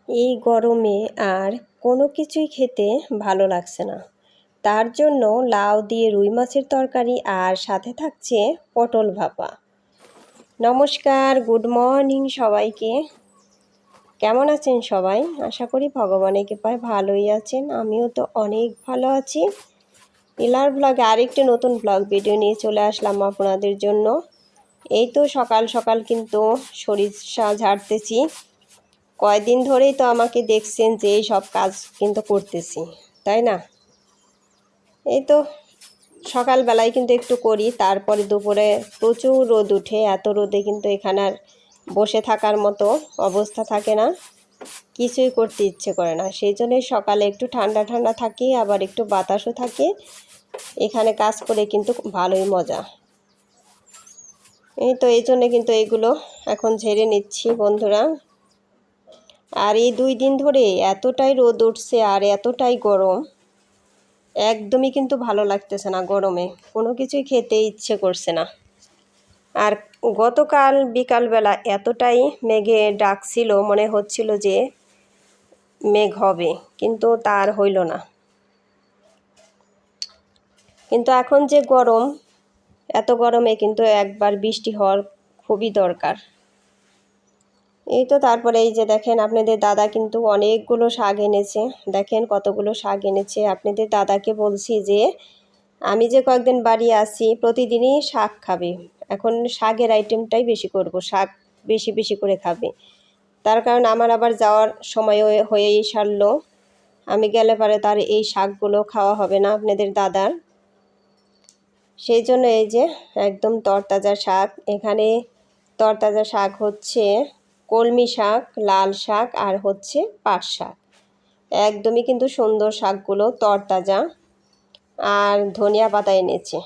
এই গরমে আর কোনো কিছুই খেতে ভালো লাগছে না। তার জন্য লাউ দিয়ে রুই মাছের তরকারি আর সাথে থাকছে পটল ভাপা। নমস্কার, গুড মর্নিং সবাইকে। কেমন আছেন সবাই? আশা করি ভগবানের কৃপায় ভালোই আছেন। আমিও তো অনেক ভালো আছি। ইলার ব্লগে আরেকটি নতুন ব্লগ ভিডিও নিয়ে চলে আসলাম আপনাদের জন্য। এই তো সকাল সকাল কিন্তু সরিষা ঝাড়তেছি। কয়দিন ধরেই তো আমাকে দেখছেন যে এই সব কাজ কিন্তু করতেছি, তাই না? এই তো সকালবেলায় কিন্তু একটু করি, তারপরে দুপুরে প্রচুর রোদ উঠে। এত রোদে কিন্তু এখানে আর বসে থাকার মতো অবস্থা থাকে না, কিছুই করতে ইচ্ছে করে না। সেই জন্যই সকালে একটু ঠান্ডা ঠান্ডা থাকি, আবার একটু বাতাসও থাকে। এখানে কাজ করে কিন্তু ভালোই মজা। এই তো এই জন্যে কিন্তু এইগুলো এখন ঝেড়ে নিচ্ছি বন্ধুরা। আর এই 2 দিন ধরে এতটাই রোদ উঠছে আর এতটাই গরম, একদমই কিন্তু ভালো লাগতেছে না। গরমে কোনো কিছুই খেতে ইচ্ছে করছে না। আর গতকাল বিকালবেলা এতটাই মেঘে ডাক ছিল, মনে হচ্ছিল যে মেঘ হবে, কিন্তু তার হইল না। কিন্তু এখন যে গরম, এত গরমে কিন্তু একবার বৃষ্টি হওয়ার খুবই দরকার। এই তো তারপরে এই যে দেখেন, আপনাদের দাদা কিন্তু অনেকগুলো শাক এনেছে। দেখেন কতগুলো শাক এনেছে। আপনাদের দাদাকে বলছি যে আমি যে কয়েকদিন বাড়ি আসি প্রতিদিনই শাক খাবে। এখন শাকের আইটেমটাই বেশি করব, শাক বেশি বেশি করে খাবে। তার কারণ আমার আবার যাওয়ার সময় হয়েই সারলো। আমি গেলে পরে তার এই শাকগুলো খাওয়া হবে না আপনাদের দাদার। সেই জন্য এই যে একদম তরতাজা শাক। এখানে তরতাজা শাক হচ্ছে কলমি শাক, লাল শাক আর হচ্ছে পাট শাক। একদমই কিন্তু সুন্দর শাকগুলো, তরতাজা। আর ধনিয়া পাতা এনেছে।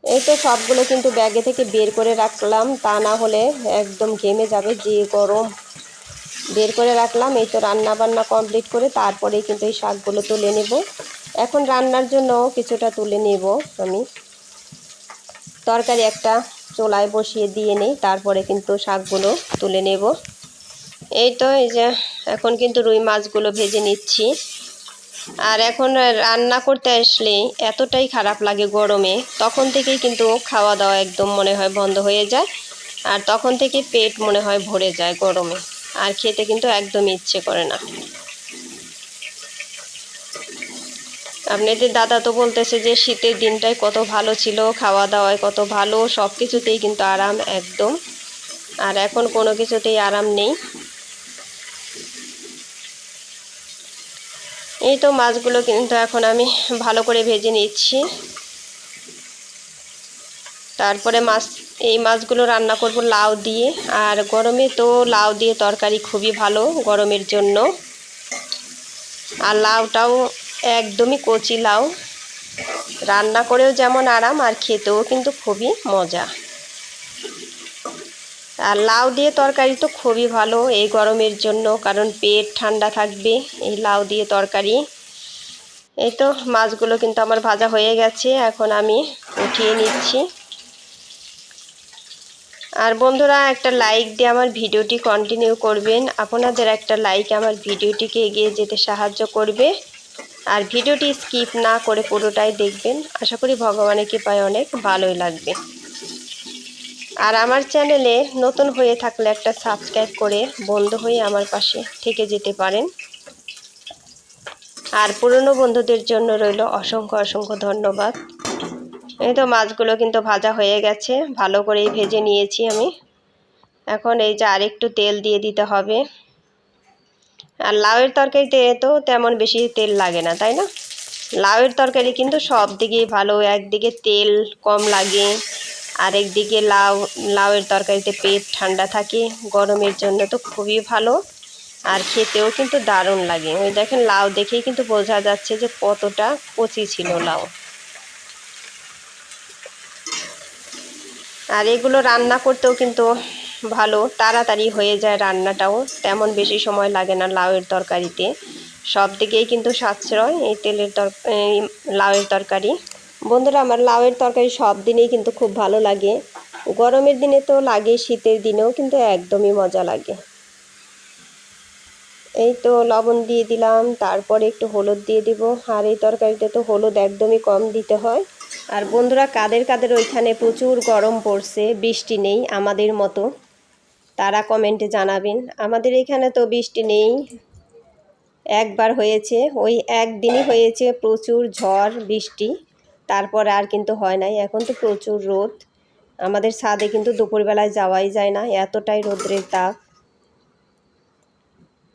এই তো সবগুলো কিন্তু ব্যাগে থেকে বের করে রাখলাম, তা না হলে একদম ঘেমে যাবে, যে গরম। বের করে রাখলাম। এই তো রান্না বান্না কমপ্লিট করে তারপরেই কিন্তু এই শাকগুলো তুলে নেব। এখন রান্নার জন্য কিছুটা তুলে নেব আমি। তরকারি একটা চুলায় বসিয়ে দিয়ে নেই, তারপরে কিন্তু শাকগুলো তুলে নেব। এই তো এই যে এখন কিন্তু রুই মাছগুলো ভেজে নিচ্ছি। আর এখন রান্না করতে আসলে এতটাই খারাপ লাগে গরমে, তখন থেকেই কিন্তু খাওয়া দাওয়া একদম মনে হয় বন্ধ হয়ে যায়। আর তখন থেকে পেট মনে হয় ভরে যায় গরমে, আর খেতে কিন্তু একদমই ইচ্ছে করে না। আপনাদের দাদা তো বলতেছে যে শীতের দিনটাই কত ভালো ছিল, খাওয়া দাওয়ায় কত ভালো, সব কিছুতেই কিন্তু আরাম একদম। আর এখন কোনো কিছুতেই আরাম নেই। এই তো মাছগুলো কিন্তু এখন আমি ভালো করে ভেজে নিচ্ছি। তারপরে এই মাছগুলো রান্না করব লাউ দিয়ে। আর গরমে তো লাউ দিয়ে তরকারি খুবই ভালো গরমের জন্য। আর লাউটাও একদমই কচি লাউ, রান্না করেও যেমন আরাম আর খেতেও কিন্তু খুবই মজা। আর লাউ দিয়ে তরকারি তো খুবই ভালো এই গরমের জন্য, কারণ পেট ঠান্ডা থাকবে এই লাউ দিয়ে তরকারি। এই তো মাছগুলো কিন্তু আমার ভাজা হয়ে গেছে, এখন আমি উঠিয়ে নিচ্ছি। আর বন্ধুরা একটা লাইক দিয়ে আমার ভিডিওটি কন্টিনিউ করবেন। আপনাদের একটা লাইক আমার ভিডিওটিকে এগিয়ে যেতে সাহায্য করবে। আর ভিডিওটি স্কিপ না করে পুরোটাই দেখবেন, আশা করি ভগবানের কৃপায় অনেক ভালোই লাগবে। আর আমার চ্যানেলে নতুন হয়ে থাকলে একটা সাবস্ক্রাইব করে বন্ধু হয়ে আমার পাশে থেকে যেতে পারেন। আর পুরনো বন্ধুদের জন্য রইল অসংখ্য অসংখ্য ধন্যবাদ। এই তো মাছগুলো কিন্তু ভাজা হয়ে গেছে, ভালো করেই ভেজে নিয়েছি আমি। এখন এই যে আরেকটু তেল দিয়ে দিতে হবে। আর লাউয়ের তরকারিতে তো তেমন বেশি তেল লাগে না, তাই না? লাউয়ের তরকারি কিন্তু সব দিকেই ভালো। একদিকে তেল কম লাগে, আর একদিকে লাউয়ের তরকারিতে পেট ঠান্ডা থাকে, গরমের জন্য তো খুবই ভালো। আর খেতেও কিন্তু দারুণ লাগে। ওই দেখেন লাউ দেখেই কিন্তু বোঝা যাচ্ছে যে কতটা কচি ছিল লাউ। আর এগুলো রান্না করতেও কিন্তু ভালো, তাড়াতাড়ি হয়ে যায় রান্নাটাও, তেমন বেশি সময় লাগে না লাউয়ের তরকারিতে। সব দিকেই কিন্তু সাশ্রয় এই লাউয়ের তরকারি। বন্ধুরা, আমার লাউয়ের তরকারি সব দিনেই কিন্তু খুব ভালো লাগে। গরমের দিনে তো লাগে, শীতের দিনেও কিন্তু একদমই মজা লাগে। এই তো লবণ দিয়ে দিলাম, তারপরে একটু হলুদ দিয়ে দিব। আর এই তরকারিতে তো হলুদ একদমই কম দিতে হয়। আর বন্ধুরা, কাদের কাদের ওইখানে প্রচুর গরম পড়ছে, বৃষ্টি নেই আমাদের মতো, তারা কমেন্টে জানাবেন। আমাদের এখানে তো বৃষ্টি নেই, একবার হয়েছে, ওই একদিনই হয়েছে প্রচুর ঝড় বৃষ্টি, তারপর আর কিন্তু হয় নাই। এখন তো প্রচুর রোদ, আমাদের ছাদে কিন্তু দুপুরবেলায় যাওয়াই যায় না, এতটাই রোদ্রের তাপ।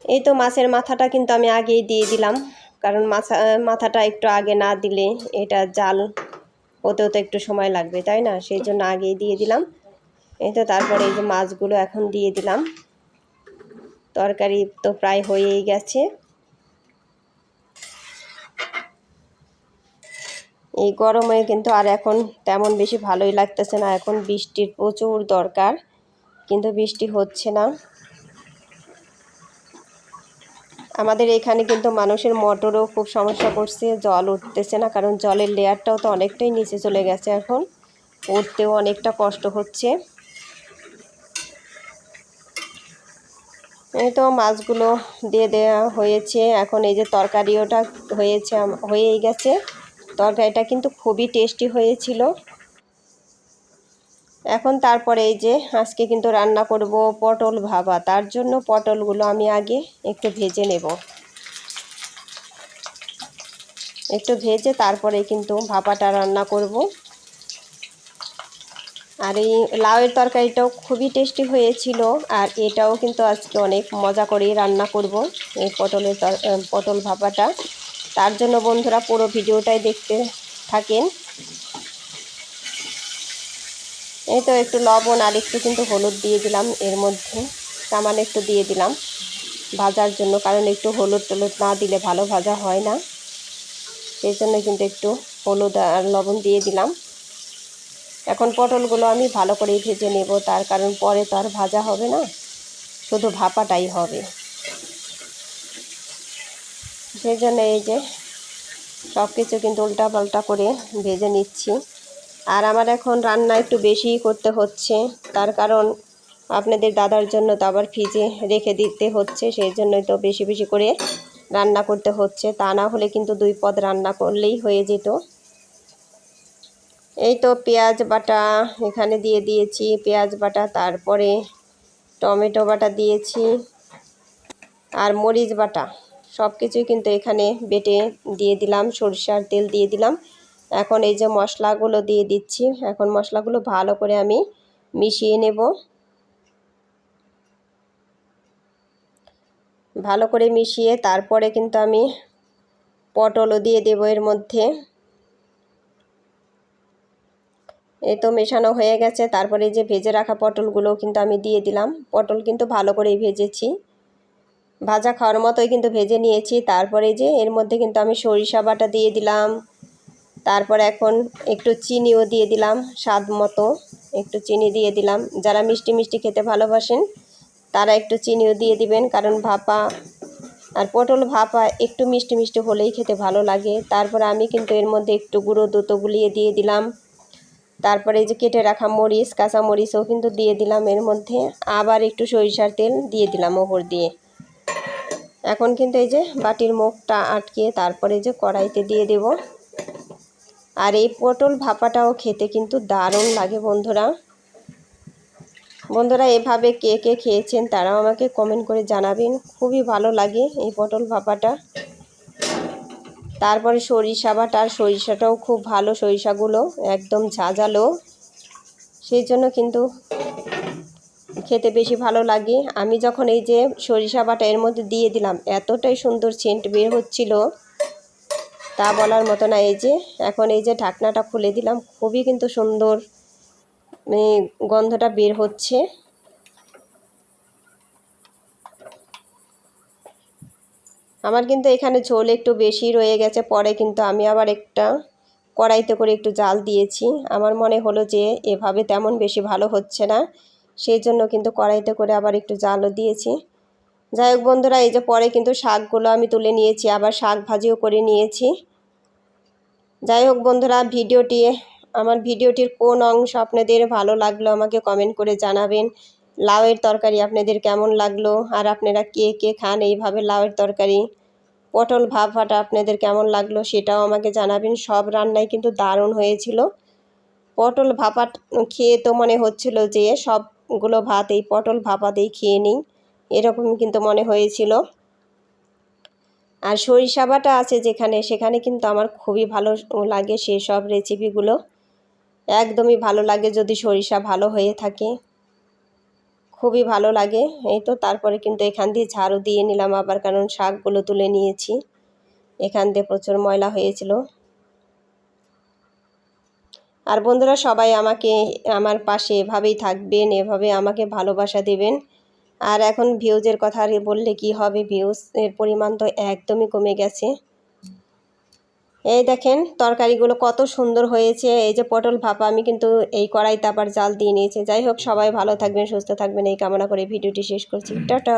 এই তো মাছের মাথাটা কিন্তু আমি আগেই দিয়ে দিলাম, কারণ মাথাটা একটু আগে না দিলে এটা জাল হতেও তো একটু সময় লাগবে, তাই না? সেই জন্য আগেই দিয়ে দিলাম। এই তো তারপরে এই যে মাছগুলো এখন দিয়ে দিলাম। তরকারি তো প্রায় হয়েই গেছে। এই গরমে কিন্তু আর এখন তেমন বেশি ভালোই লাগতেছে না, এখন বৃষ্টির প্রচুর দরকার, কিন্তু বৃষ্টি হচ্ছে না। আমাদের এখানে কিন্তু মানুষের মোটরও খুব সমস্যা করছে, জল উঠতেছে না, কারণ জলের লেয়ারটাও তো অনেকটাই নিচে চলে গেছে, এখন উঠতেও অনেকটা কষ্ট হচ্ছে। এই তো মাছগুলো দিয়ে দেওয়া হয়েছে, এখন এই যে তরকারিওটা হয়েই গেছে। তরকারিটা কিন্তু খুবই টেস্টি হয়েছিল। এখন তারপরে এই যে আজকে কিন্তু রান্না করব পটল ভাপা, তার জন্য পটলগুলো আমি আগে একটু ভেজে নেব, একটু ভেজে তারপরে কিন্তু ভাপাটা রান্না করব। আর এই লাউয়ের তরকারিটাও খুবই টেস্টি হয়েছিল, আর এটাও কিন্তু আজকে অনেক মজা করেই রান্না করব, এই পটল ভাপাটা। তার জন্য বন্ধুরা পুরো ভিডিওটাই দেখতে থাকেন। এই তো একটু লবণ আর একটু কিন্তু হলুদ দিয়ে দিলাম, এর মধ্যে সামান্য একটু দিয়ে দিলাম ভাজার জন্য, কারণ একটু হলুদ টলুদ না দিলে ভালো ভাজা হয় না, সেই জন্য কিন্তু একটু হলুদ আর লবণ দিয়ে দিলাম। এখন পটলগুলো আমি ভালো করেই ভেজে নেব, তার কারণ পরে তো আর ভাজা হবে না, শুধু ভাপাটাই হবে। সেই জন্য এই যে সব কিছু কিন্তু উল্টাপাল্টা করে ভেজে নিচ্ছি। আর আমার এখন রান্না একটু বেশিই করতে হচ্ছে, তার কারণ আপনাদের দাদার জন্য তো আবার ফ্রিজে রেখে দিতে হচ্ছে, সেই জন্যই তো বেশি বেশি করে রান্না করতে হচ্ছে, তা না হলে কিন্তু 2 পদ রান্না করলেই হয়ে যেত। এই তো পেঁয়াজ বাটা এখানে দিয়ে দিয়েছি, পেঁয়াজ বাটা, তারপরে টমেটো বাটা দিয়েছি, আর মরিচ বাটা, সব কিছুই কিন্তু এখানে বেটে দিয়ে দিলাম, সরিষার তেল দিয়ে দিলাম। এখন এই যে মশলাগুলো দিয়ে দিচ্ছি, এখন মশলাগুলো ভালো করে আমি মিশিয়ে নেব। ভালো করে মিশিয়ে তারপরে কিন্তু আমি পটলও দিয়ে দেব এর মধ্যে। এই তো মেশানো হয়ে গেছে, তারপরে যে ভেজে রাখা পটলগুলো কিন্তু আমি দিয়ে দিলাম। পটল কিন্তু ভালো করেই ভেজেছি, ভাজা খাওয়ার মতোই কিন্তু ভেজে নিয়েছি। তারপরে যে এর মধ্যে কিন্তু আমি সরিষা বাটা দিয়ে দিলাম, তারপর এখন একটু চিনিও দিয়ে দিলাম, স্বাদ মতো একটু চিনি দিয়ে দিলাম। যারা মিষ্টি মিষ্টি খেতে ভালোবাসেন তারা একটু চিনিও দিয়ে দিবেন, কারণ ভাপা আর পটল ভাপা একটু মিষ্টি মিষ্টি হলেই খেতে ভালো লাগে। তারপরে আমি কিন্তু এর মধ্যে একটু গুঁড়ো দুধ গুলিয়ে দিয়ে দিলাম, তারপরে এই যে কেটে রাখা মরিচ, কাঁচা মরিচও কিন্তু দিয়ে দিলাম এর মধ্যে, আবার একটু সরিষার তেল দিয়ে দিলাম ওপর দিয়ে। এখন কিন্তু এই যে বাটির মুখটা আটকে তারপরে যে কড়াইতে দিয়ে দেব। আর এই পটল ভাপাটাও খেতে কিন্তু দারুণ লাগে বন্ধুরা। বন্ধুরা এভাবে কে কে খেয়েছেন তারাও আমাকে কমেন্ট করে জানাবেন, খুবই ভালো লাগে এই পটল ভাপাটা। তারপরে সরিষা বাটা, আর সরিষাটাও খুব ভালো, সরিষাগুলো একদম ঝাঁঝালো, সেই জন্য কিন্তু খেতে বেশি ভালো লাগে। আমি যখন এই যে সরিষা বাটা এর মধ্যে দিয়ে দিলাম, এতটাই সুন্দর সেন্ট বের হচ্ছিল তা বলার মতো না। এই যে এখন এই যে ঢাকনাটা খুলে দিলাম, খুবই কিন্তু সুন্দর গন্ধটা বের হচ্ছে। আমার কিন্তু এখানে ঝোল একটু বেশি রয়ে গেছে, পরে কিন্তু আমি আবার একটা কড়াইতে করে একটু জাল দিয়েছি। আমার মনে হলো যে এভাবে তেমন বেশি ভালো হচ্ছে না, সেই জন্য কিন্তু কড়াইতে করে আবার একটু জালও দিয়েছি। যাই হোক বন্ধুরা, এই যে পরে কিন্তু শাকগুলো আমি তুলে নিয়েছি, আবার শাক ভাজিও করে নিয়েছি। যাই হোক বন্ধুরা, আমার ভিডিওটির কোন অংশ আপনাদের ভালো লাগলো আমাকে কমেন্ট করে জানাবেন, লাউয়ের তরকারি আপনাদের কেমন লাগলো, আর আপনারা কে কে খান এইভাবে লাউয়ের তরকারি। পটল ভাপাটা আপনাদের কেমন লাগলো সেটাও আমাকে জানাবেন। সব রান্নাই কিন্তু দারুণ হয়েছিল। পটল ভাপা খেয়ে তো মনে হচ্ছিল যে সবগুলো ভাত এই পটল ভাপাতেই খেয়ে নিই, এরকমই কিন্তু মনে হয়েছিল। আর সরিষা বাটা আছে যেখানে, সেখানে কিন্তু আমার খুবই ভালো লাগে সেসব রেসিপিগুলো। একদমই ভালো লাগে যদি সরিষা ভালো হয়ে থাকে, খুবই ভালো লাগে। এই তো তারপরে কিন্তু এখান দিয়ে ঝাড়ু দিয়ে নিলাম আবার, কারণ শাকগুলো তুলে নিয়েছি, এখান দিয়ে প্রচুর ময়লা হয়েছিল। আর বন্ধুরা সবাই আমাকে আমার পাশে এভাবেই থাকবেন, এভাবে আমাকে ভালোবাসা দেবেন। আর এখন ভিউজের কথা আর বললে কি হবে, ভিউজের পরিমাণ তো একদমই কমে গেছে। এই দেখেন তরকারিগুলো কত সুন্দর হয়েছে। এই যে পটল ভাপা আমি কিন্তু এই কড়াইতে আবার জাল দিয়ে নিয়েছি। যাই হোক, সবাই ভালো থাকবেন, সুস্থ থাকবেন এই কামনা করে ভিডিওটি শেষ করছি। টাটা।